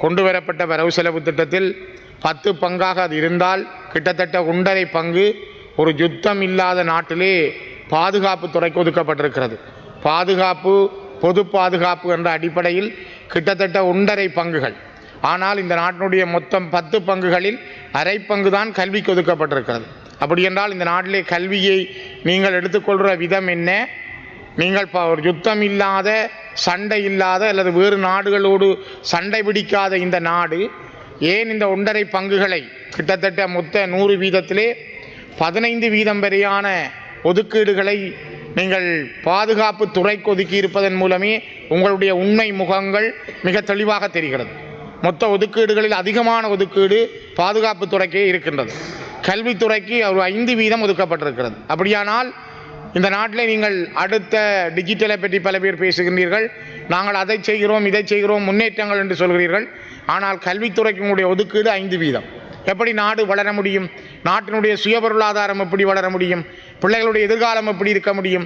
கொண்டு வரப்பட்ட வரவு செலவு திட்டத்தில் 10 பங்காக அது இருந்தால் கிட்டத்தட்ட 1.5 பங்கு ஒரு யுத்தம் இல்லாத நாட்டிலே பாதுகாப்பு துறைக்கு ஒதுக்கப்பட்டிருக்கிறது. பாதுகாப்பு, பொது பாதுகாப்பு என்ற அடிப்படையில் கிட்டத்தட்ட 1.5 பங்குகள். ஆனால் இந்த நாட்டினுடைய மொத்தம் 10 பங்குகளில் அரை பங்கு தான் கல்விக்கு ஒதுக்கப்பட்டிருக்கிறது. அப்படி என்றால் இந்த நாட்டிலே கல்வியை நீங்கள் எடுத்துக்கொள்கிற விதம் என்ன? நீங்கள் ஒரு யுத்தம் இல்லாத, சண்டை இல்லாத அல்லது வேறு நாடுகளோடு சண்டை பிடிக்காத இந்த நாடு ஏன் இந்த 1.5 பங்குகளை கிட்டத்தட்ட மொத்த 100 வீதத்திலே 15 வீதம் வரையான ஒதுக்கீடுகளை நீங்கள் பாதுகாப்பு துறைக்கு ஒதுக்கி இருப்பதன் மூலமே உங்களுடைய உண்மை முகங்கள் மிக தெளிவாக தெரிகிறது. மொத்த ஒதுக்கீடுகளில் அதிகமான ஒதுக்கீடு பாதுகாப்பு துறைக்கே இருக்கின்றது. கல்வித்துறைக்கு ஒரு 5 வீதம் ஒதுக்கப்பட்டிருக்கிறது. அப்படியானால் இந்த நாட்டில் நீங்கள் அடுத்த டிஜிட்டலை பற்றி பல பேர் பேசுகின்றீர்கள். நாங்கள் அதை செய்கிறோம், இதை செய்கிறோம், முன்னேற்றங்கள் என்று சொல்கிறீர்கள். ஆனால் கல்வித்துறைக்கு உங்களுடைய ஒதுக்கீடு 5 வீதம். எப்படி நாடு வளர முடியும்? நாட்டினுடைய சுய பொருளாதாரம் எப்படி வளர முடியும்? பிள்ளைகளுடைய எதிர்காலம் எப்படி இருக்க முடியும்?